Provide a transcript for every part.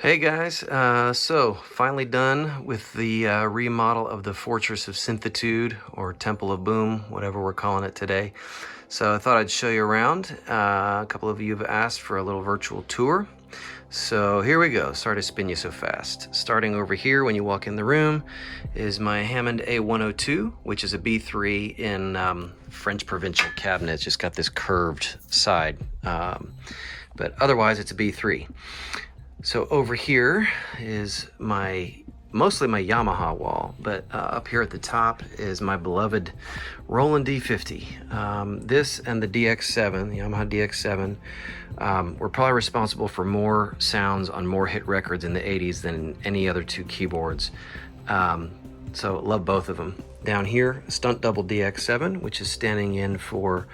Hey guys, so finally done with the remodel of the Fortress of Synthetude, or Temple of Boom, whatever we're calling it today. So I thought I'd show you around. A couple of you have asked for a little virtual tour. So here we go. Sorry to spin you so fast. Starting over here when you walk in the room is my Hammond A102, which is a B3 in French provincial cabinet. It's just got this curved side, but otherwise it's a B3. So over here is mostly my Yamaha wall, but up here at the top is my beloved Roland D50. This and the DX7, the Yamaha DX7, were probably responsible for more sounds on more hit records in the 80s than any other two keyboards. So love both of them. Down here, Stunt Double DX7, which is standing in for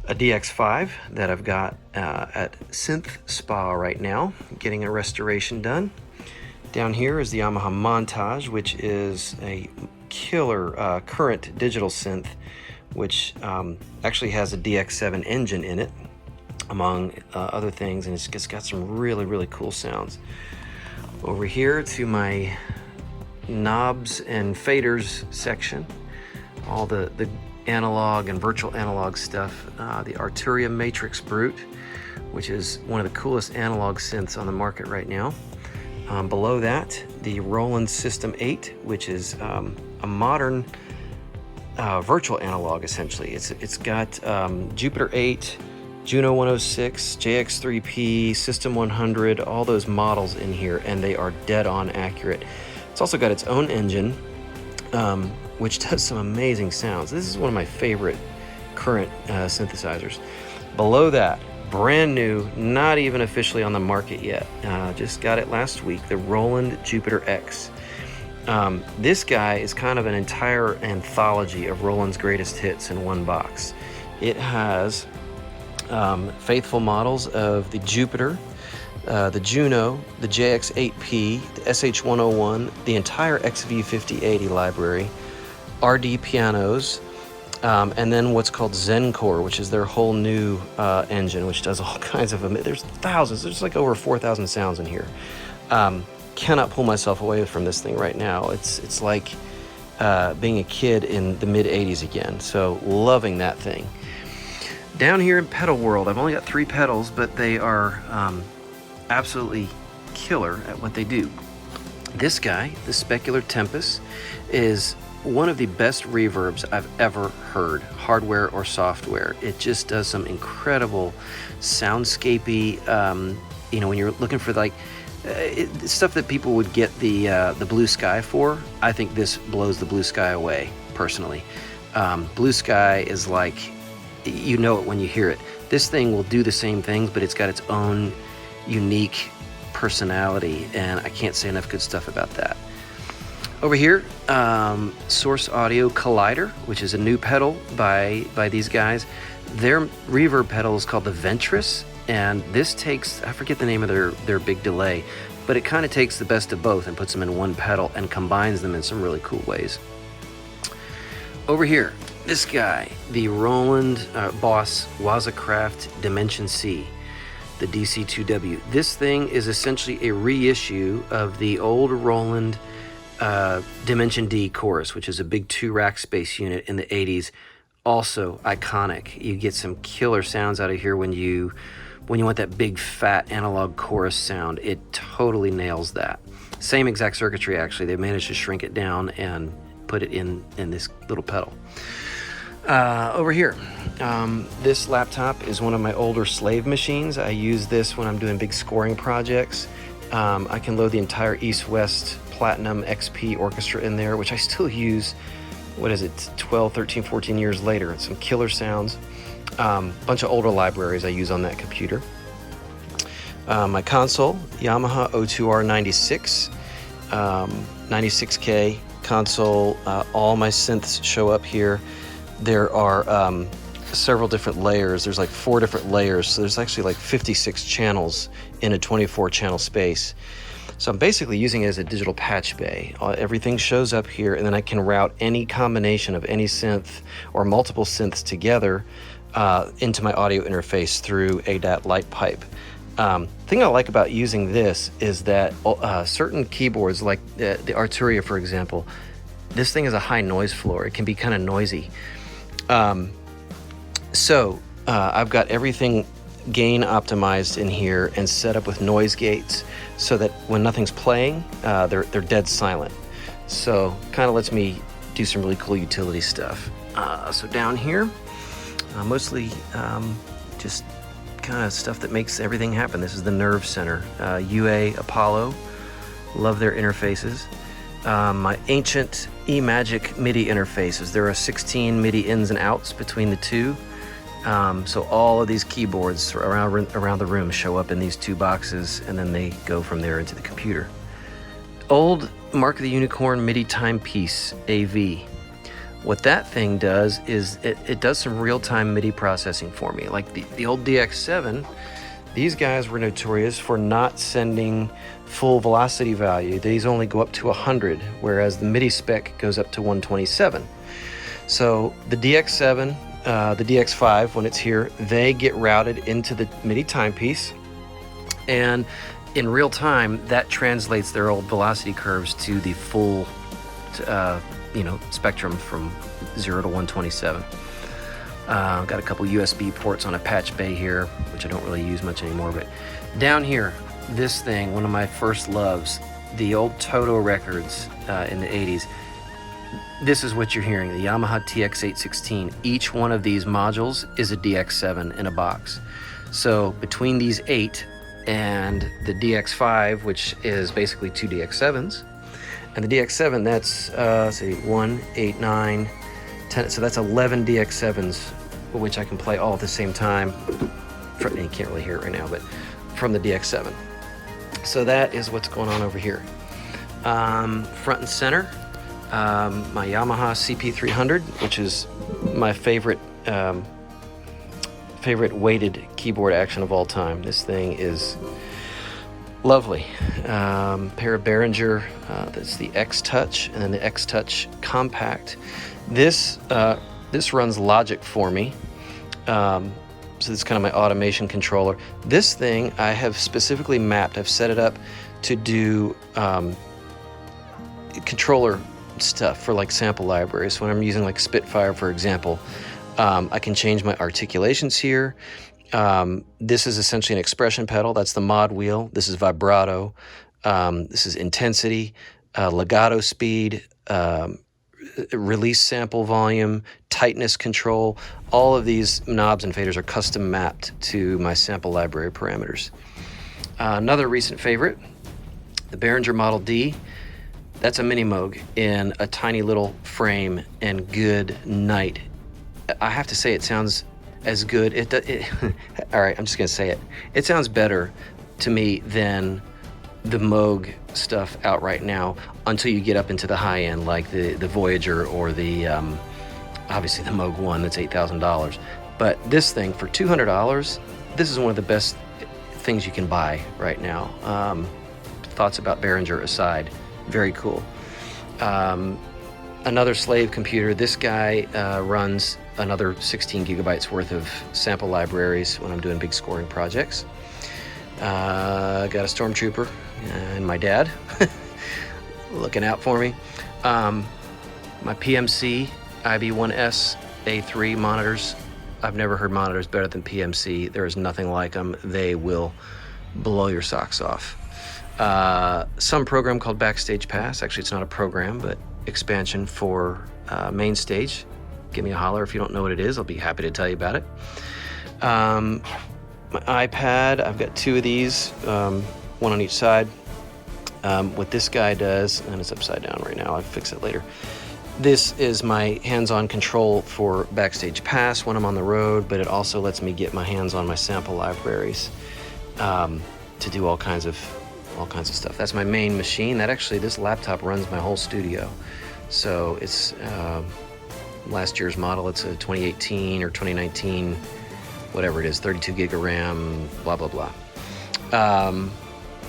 a DX5 that I've got at Synth Spa right now, getting a restoration done. Down here is the Yamaha Montage, which is a killer current digital synth, which actually has a DX7 engine in it, among other things, and it's got some really cool sounds. Over here to my knobs and faders section, all the analog and virtual analog stuff. The Arturia Matrix Brute, which is one of the coolest analog synths on the market right now. Below that, the Roland System 8, which is a modern virtual analog, essentially. It's got Jupiter 8, Juno 106, JX3P, System 100, all those models in here, and they are dead on accurate. It's also got its own engine, which does some amazing sounds. This is one of my favorite current synthesizers. Below that, brand new, not even officially on the market yet. Just got it last week, the Roland Jupiter X. This guy is kind of an entire anthology of Roland's greatest hits in one box. It has faithful models of the Jupiter, the Juno, the JX8P, the SH101, the entire XV5080 library, RD pianos, and then what's called Zencore, which is their whole new engine, which does all kinds of, there's thousands, there's like over 4,000 sounds in here. Cannot pull myself away from this thing right now. It's like being a kid in the mid 80s again, so loving that thing. Down here in pedal world, I've only got 3 pedals, but they are absolutely killer at what they do. This guy, the Specular Tempest, is one of the best reverbs I've ever heard, hardware or software. It just does some incredible soundscapey, when you're looking for like stuff that people would get the Blue Sky for. I think this blows the Blue Sky away, personally. Blue Sky is like, you know it when you hear it. This thing will do the same things, but it's got its own unique personality, and I can't say enough good stuff about that. Over here, Source Audio Collider, which is a new pedal by these guys. Their reverb pedal is called the Ventress, and this takes, I forget the name of their big delay, but it kind of takes the best of both and puts them in one pedal and combines them in some really cool ways. Over here, this guy, the Roland Boss Wazacraft Dimension C, the DC2W. This thing is essentially a reissue of the old Roland Dimension D chorus, which is a big 2-rack space unit in the 80s. Also iconic. You get some killer sounds out of here when you want that big fat analog chorus sound. It totally nails that. Same exact circuitry, actually. They managed to shrink it down and put it in this little pedal. Over here, this laptop is one of my older slave machines. I use this when I'm doing big scoring projects. I can load the entire East-West Platinum XP orchestra in there, which I still use, 12, 13, 14 years later. It's some killer sounds. Bunch of older libraries I use on that computer. My console, Yamaha O2R96, 96K console. All my synths show up here. There are several different layers. There's like 4 different layers, so there's actually like 56 channels in a 24 channel space. So I'm basically using it as a digital patch bay. Everything shows up here, and then I can route any combination of any synth or multiple synths together into my audio interface through a DAT light pipe. Thing I like about using this is that certain keyboards, like the Arturia, for example, this thing is a high noise floor. It can be kind of noisy. So I've got everything gain optimized in here and set up with noise gates so that when nothing's playing, they're dead silent. So kind of lets me do some really cool utility stuff. So down here, mostly just kind of stuff that makes everything happen. This is the Nerve Center, UA Apollo. Love their interfaces. My ancient eMagic MIDI interfaces. There are 16 MIDI ins and outs between the two. So all of these keyboards around the room show up in these two boxes, and then they go from there into the computer. Old Mark of the Unicorn MIDI timepiece AV. What that thing does is it does some real-time MIDI processing for me. Like the old DX7, these guys were notorious for not sending full velocity value. These only go up to 100, whereas the MIDI spec goes up to 127. So the DX7, the DX5, when it's here, they get routed into the MIDI timepiece, and in real time, that translates their old velocity curves to the full spectrum from 0 to 127. Got a couple USB ports on a patch bay here, which I don't really use much anymore. But down here, this thing, one of my first loves, the old Toto records in the 80s. This is what you're hearing, the Yamaha TX816. Each one of these modules is a DX7 in a box. So between these 8 and the DX5, which is basically 2 DX7s, and the DX7, that's, let's see, 1, 8, 9, 10, so that's 11 DX7s, which I can play all at the same time. You can't really hear it right now, but from the DX7. So that is what's going on over here. Front and center, my Yamaha CP300, which is my favorite weighted keyboard action of all time. This thing is lovely. Pair of Behringer, that's the X-Touch, and then the X-Touch Compact. This runs Logic for me. So this is kind of my automation controller. This thing I have specifically mapped. I've set it up to do controller stuff for like sample libraries. So when I'm using like Spitfire, for example, I can change my articulations here. This is essentially an expression pedal. That's the mod wheel. This is vibrato. This is intensity, legato speed, release sample volume, tightness control. All of these knobs and faders are custom mapped to my sample library parameters. Another recent favorite, the Behringer Model D. That's a mini Moog in a tiny little frame and good night. I have to say it sounds as good. All right, I'm just gonna say it. It sounds better to me than the Moog stuff out right now until you get up into the high end, like the Voyager or the obviously the Moog 1 that's $8,000. But this thing for $200, this is one of the best things you can buy right now. Thoughts about Behringer aside, very cool. Another slave computer. This guy runs another 16 gigabytes worth of sample libraries when I'm doing big scoring projects. Got a Stormtrooper and my dad looking out for me. My PMC IB1S A3 monitors. I've never heard monitors better than PMC. There is nothing like them. They will blow your socks off. Some program called Backstage Pass. Actually, it's not a program, but expansion for main stage. Give me a holler if you don't know what it is. I'll be happy to tell you about it. My iPad, I've got two of these, one on each side. What this guy does, and it's upside down right now, I'll fix it later. This is my hands-on control for Backstage Pass when I'm on the road, but it also lets me get my hands on my sample libraries to do all kinds of stuff. That's my main machine. This laptop runs my whole studio. So it's last year's model. It's a 2018 or 2019, whatever it is, 32 gig of RAM, blah, blah, blah.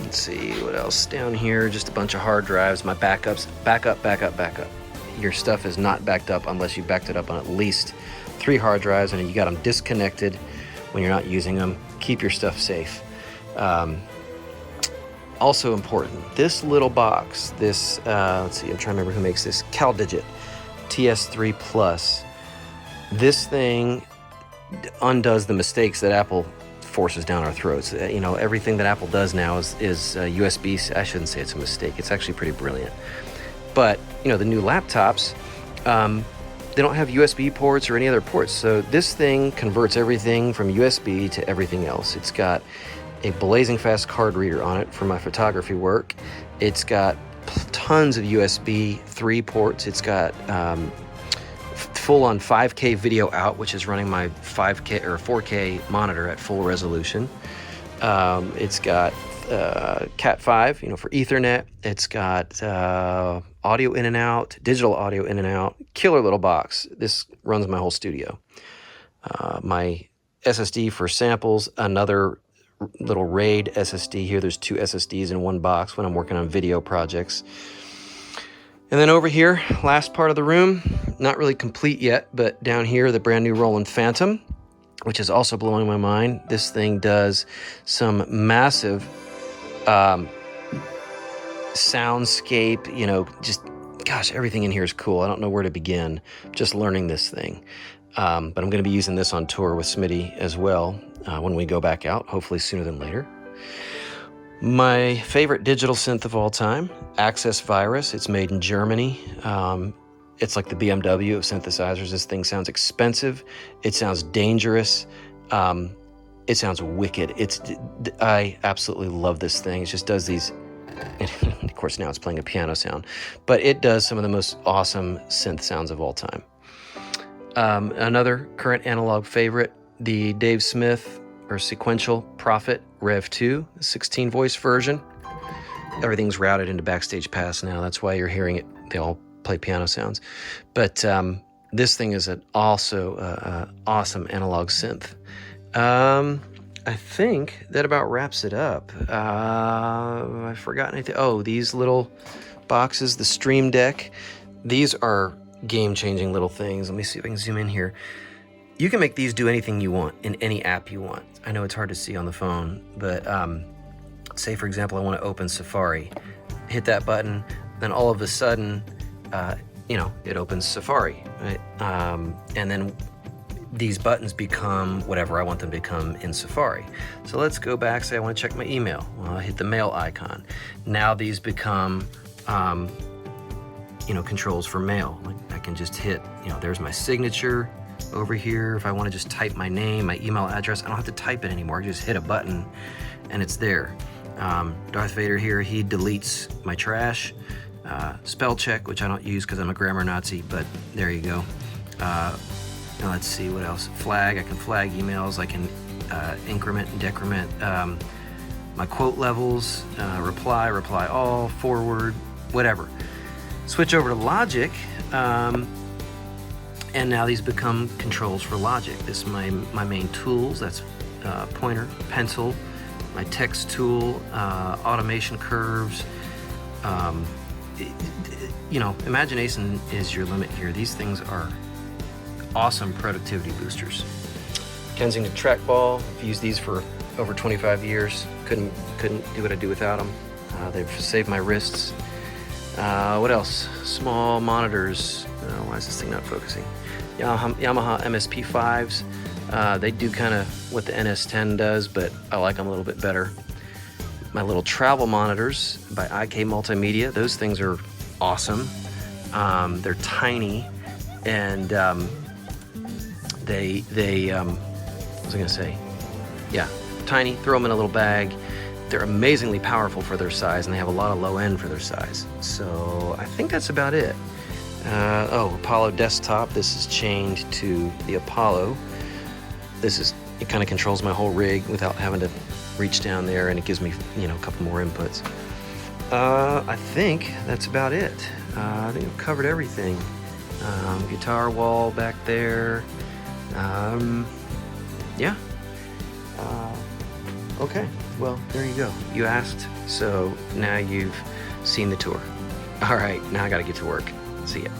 Let's see, what else down here? Just a bunch of hard drives, my backups, backup. Your stuff is not backed up unless you backed it up on at least 3 hard drives and you got them disconnected when you're not using them. Keep your stuff safe. Also important, this little box, this, let's see, I'm trying to remember who makes this, CalDigit TS3 Plus. This thing undoes the mistakes that Apple forces down our throats. You know, everything that Apple does now is USB. I shouldn't say it's a mistake. It's actually pretty brilliant. But, you know, the new laptops, they don't have USB ports or any other ports. So this thing converts everything from USB to everything else. It's got a blazing fast card reader on it for my photography work. It's got tons of USB 3 ports. It's got full-on 5K video out, which is running my 5K or 4K monitor at full resolution. It's got Cat5, you know, for Ethernet. It's got audio in and out, digital audio in and out. Killer little box. This runs my whole studio. My SSD for samples, another little RAID SSD here. There's 2 SSDs in one box when I'm working on video projects. And then over here, last part of the room, not really complete yet, but down here, the brand new Roland Phantom, which is also blowing my mind. This thing does some massive soundscape, you know, just, gosh, everything in here is cool. I don't know where to begin, just learning this thing. But I'm going to be using this on tour with Smitty as well when we go back out, hopefully sooner than later. My favorite digital synth of all time, Access Virus. It's made in Germany. It's like the BMW of synthesizers. This thing sounds expensive. It sounds dangerous. It sounds wicked. I absolutely love this thing. It just does these, of course now it's playing a piano sound, but it does some of the most awesome synth sounds of all time. Another current analog favorite, the Dave Smith or Sequential Prophet Rev 2, 16 voice version. Everything's routed into Backstage Pass now. That's why you're hearing it. They all play piano sounds. But this thing is also awesome analog synth. I think that about wraps it up. I forgot anything. Oh, these little boxes, the Stream Deck. These are game-changing little things. Let me see if I can zoom in here. You can make these do anything you want in any app you want. I know it's hard to see on the phone, but say, for example, I want to open Safari. Hit that button, then all of a sudden, you know, it opens Safari, right? And then these buttons become whatever I want them to become in Safari. So let's go back, say I want to check my email. Well, I hit the mail icon. Now these become, you know, controls for mail. Like I can just hit, you know, there's my signature over here. If I want to just type my name, my email address, I don't have to type it anymore. I just hit a button and it's there. Darth Vader here, he deletes my trash. Spell check, which I don't use because I'm a grammar Nazi, but there you go. Now let's see what else. Flag, I can flag emails. I can increment and decrement my quote levels, reply all, forward, whatever. Switch over to Logic, and now these become controls for Logic. This is my main tools. That's pointer, pencil, my text tool, automation curves. You know, imagination is your limit here. These things are awesome productivity boosters. Kensington trackball. I've used these for over 25 years. Couldn't do what I do without them. They've saved my wrists. What else? Small monitors. Why is this thing not focusing? Yamaha MSP5s. They do kind of what the NS10 does, but I like them a little bit better. My little travel monitors by IK Multimedia. Those things are awesome. They're tiny, and they what was I gonna say? Yeah, tiny. Throw them in a little bag. They're amazingly powerful for their size, and they have a lot of low end for their size. So I think that's about it. Oh, Apollo desktop. This is chained to the Apollo. It kind of controls my whole rig without having to reach down there, and it gives me, you know, a couple more inputs. I think that's about it. I think I've covered everything. Guitar wall back there. Yeah. Okay, well, there you go. You asked, so now you've seen the tour. All right, now I gotta get to work. See ya.